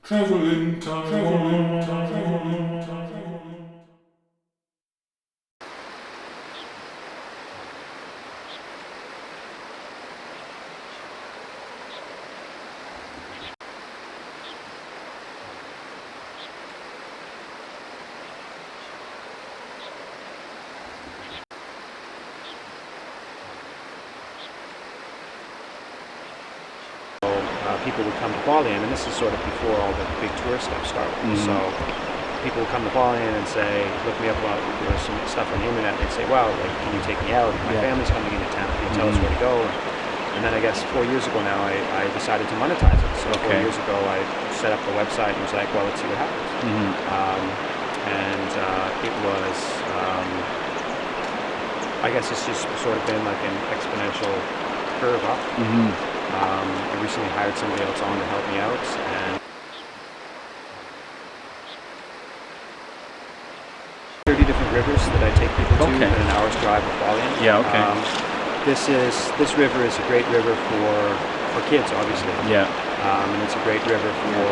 Travel in Taiwan. People would come to Hualien, and this is sort of before all the big tourist stuff started. So people would come to Hualien and say, look me up about some stuff on the internet, and they'd say, wow, like, can you take me out? My family's coming into town, can you tell us where to go? And then I guess 4 years ago now, I decided to monetize it. So 4 years ago, I set up the website and was like, well, let's see what happens. It was, I guess it's just sort of been like an exponential curve up. I recently hired somebody else on to help me out, and 30 different rivers that I take people to within an hour's drive of Hualien. This river is a great river for kids, obviously. And it's a great river for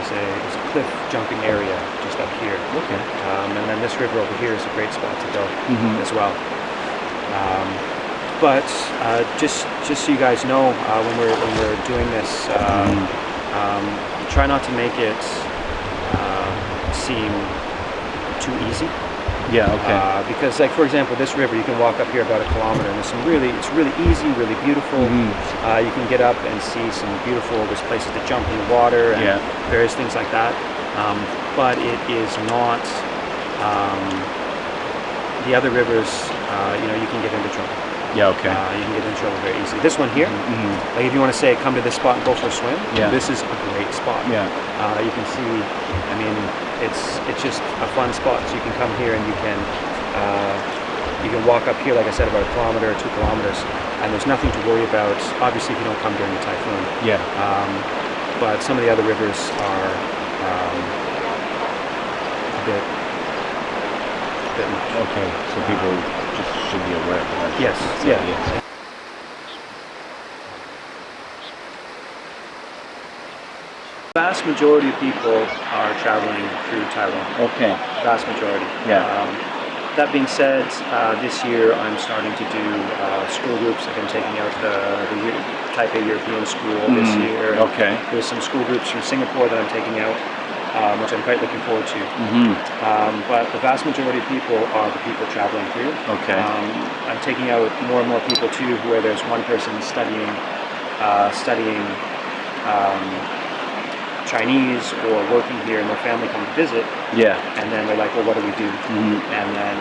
there's a cliff jumping area just up here. And then this river over here is a great spot to go as well. But just so you guys know, when we're doing this, try not to make it seem too easy. Because, like, for example, this river, you can walk up here about 1 kilometer, and it's really easy, really beautiful. You can get up and see some there's places to jump in the water and various things like that. But it is not the other rivers. You can get into trouble. You can get in trouble very easily. This one here, like if you want to say come to this spot and go for a swim, this is a great spot. You can see, I mean, it's just a fun spot. So you can come here and you can walk up here, like I said, about 1 kilometer or 2 kilometers, and there's nothing to worry about. Obviously, if you don't come during the typhoon. But some of the other rivers are a bit much. So people just should be aware of that. Yes. The vast majority of people are traveling through Taiwan. Vast majority. That being said, this year I'm starting to do school groups. Like I'm taking out the Taipei European School this year. There's some school groups from Singapore that I'm taking out, which I'm quite looking forward to. But the vast majority of people are the people traveling through. I'm taking out more and more people too, where there's one person studying Chinese or working here, and their family come to visit. And then they're like, well, what do we do? And then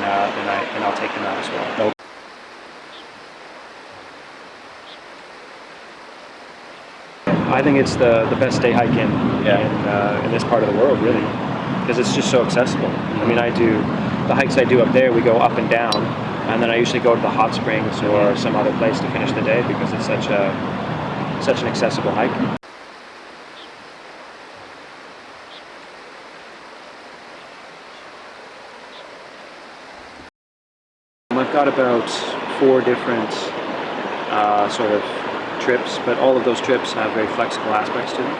I'll take them out as well. I think it's the best day hike in this part of the world, really, because it's just so accessible. I mean, the hikes I do up there, we go up and down, and then I usually go to the hot springs or some other place to finish the day because it's such an accessible hike. I've got about 4 different sort of trips, but all of those trips have very flexible aspects to them.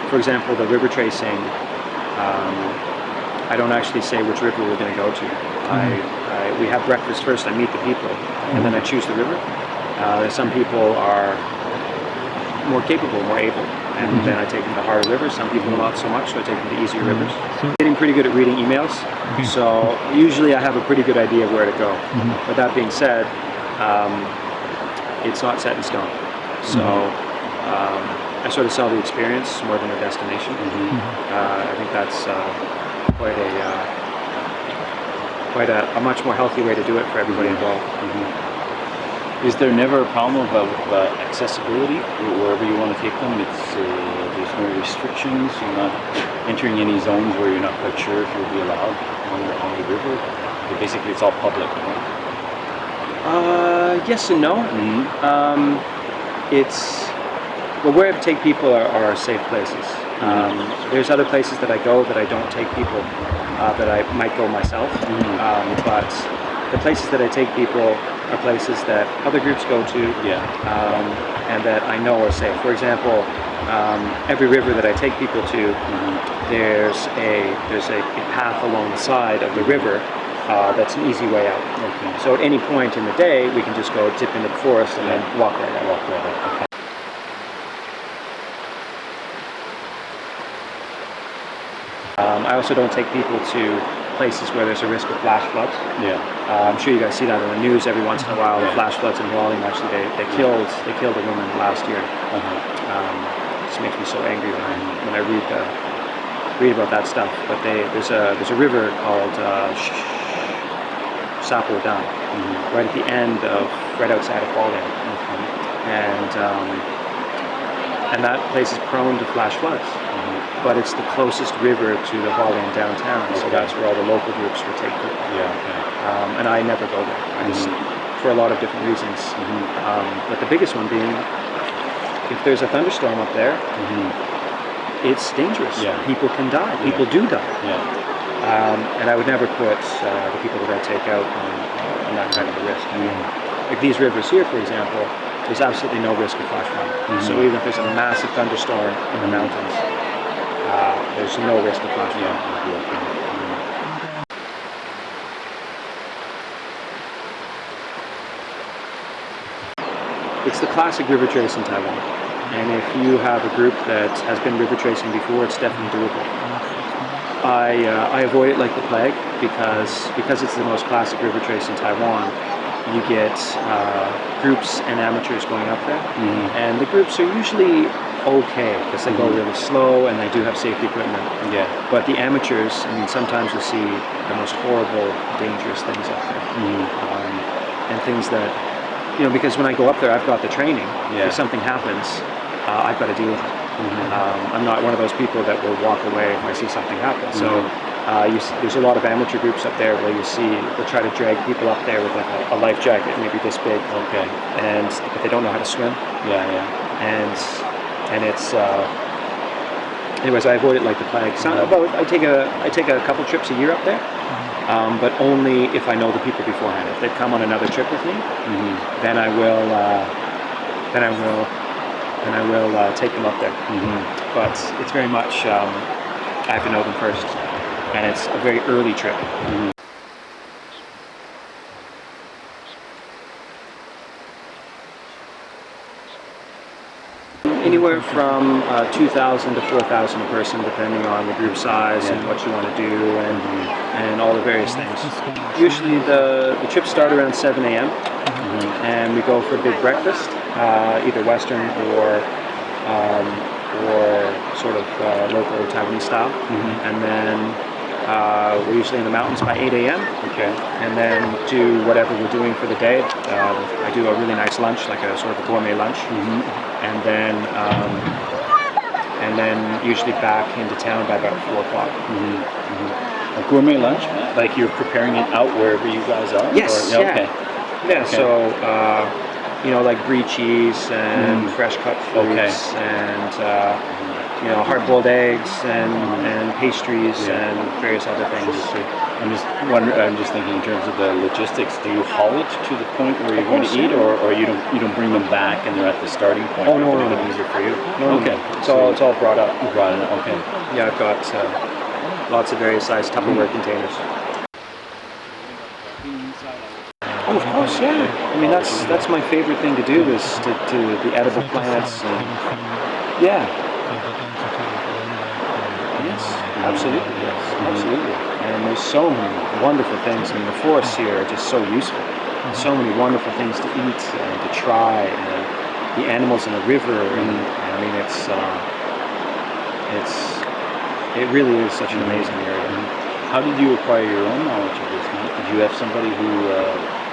For example, the river tracing, I don't actually say which river we're going to go to. We have breakfast first, I meet the people, and then I choose the river. Some people are more capable, more able, and then I take them to harder rivers. Some people not so much, so I take them to easier rivers. I'm getting pretty good at reading emails, so usually I have a pretty good idea of where to go. But that being said, it's not set in stone. So I sort of sell the experience more than the destination. I think that's quite a much more healthy way to do it for everybody involved. Is there never a problem about accessibility wherever you want to take them? There's no restrictions. You're not entering any zones where you're not quite sure if you'll be allowed on the river. But basically, it's all public. Yes and no. Where I take people are safe places. There's other places that I go that I don't take people, that I might go myself. But the places that I take people, are places that other groups go to, and that I know are safe. For example, every river that I take people to, there's a path along the side of the river that's an easy way out. Okay. So at any point in the day, we can just go dip into the forest and then walk right out. Okay. I also don't take people to places where there's a risk of flash floods. I'm sure you guys see that on the news every once in a while. The flash floods in Hualien, actually, they killed a woman last year. It just makes me so angry when I read about that stuff. But there's a river called Shapodang, right at the end right outside of Hualien, and that place is prone to flash floods. But it's the closest river to the Hualien downtown, so that's where all the local groups will take it. And I never go there, I just, for a lot of different reasons. But the biggest one being, if there's a thunderstorm up there, it's dangerous. People can die. People do die. And I would never put the people that I take out on that kind of a risk. Like these rivers here, for example, there's absolutely no risk of flash flood. So even if there's a massive thunderstorm in the mountains, there's no risk of flash flood. It's the classic river trace in Taiwan, and if you have a group that has been river tracing before, it's definitely doable. I avoid it like the plague because it's the most classic river trace in Taiwan. You get groups and amateurs going up there, and the groups are usually okay because they go really slow and they do have safety equipment. But the amateurs, I mean, sometimes you see the most horrible, dangerous things up there, and things that, you know, because when I go up there, I've got the training. If something happens, I've got to deal with it. I'm not one of those people that will walk away if I see something happen. So there's a lot of amateur groups up there where they'll try to drag people up there with like a life jacket, maybe this big. But they don't know how to swim. And it's anyways, I avoid it like the plague. So I take a couple trips a year up there, but only if I know the people beforehand. If they've come on another trip with me, then I will take them up there. But it's very much I have to know them first, and it's a very early trip. Anywhere from 2,000 to 4,000 a person, depending on the group size and what you want to do and all the various things. Usually the trips start around 7 a.m. And we go for a big breakfast, either Western or sort of local Taiwanese style. And then we're usually in the mountains by 8 a.m. And then do whatever we're doing for the day. I do a really nice lunch, like a sort of a gourmet lunch. And then usually back into town by about 4 o'clock. A gourmet lunch? Like you're preparing it out wherever you guys are? Yes. So you know, like brie cheese and fresh cut fruits and you know, hard-boiled eggs and pastries and various other things. I'm just thinking in terms of the logistics. Do you haul it to the point where you're going to eat, or you don't bring them back and they're at the starting point? Oh no, it's easier for you. It's all brought up. Okay. Yeah, I've got lots of various size Tupperware containers. Oh, of course, yeah. I mean, that's my favorite thing to do is to the edible plants. Yes, absolutely. And there's so many wonderful things. I mean, the forests here are just so useful. So many wonderful things to eat and to try, and the animals in the river. And I mean, it really is such an amazing area. How did you acquire your own knowledge of this? Did you have somebody who,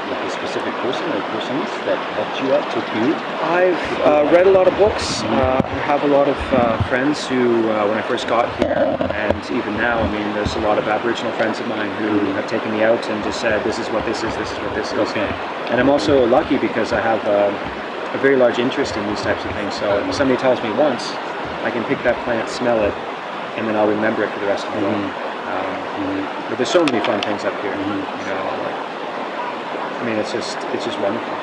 like a specific person or persons that helped you out, took you? I've read a lot of books. I have a lot of friends who, when I first got here, and even now, I mean, there's a lot of Aboriginal friends of mine who have taken me out and just said, this is what this is, this is what this is. And I'm also lucky because I have a very large interest in these types of things. So if somebody tells me once, I can pick that plant, smell it, and then I'll remember it for the rest of the day. But there's so many fun things up here. You know, like I mean, it's just wonderful.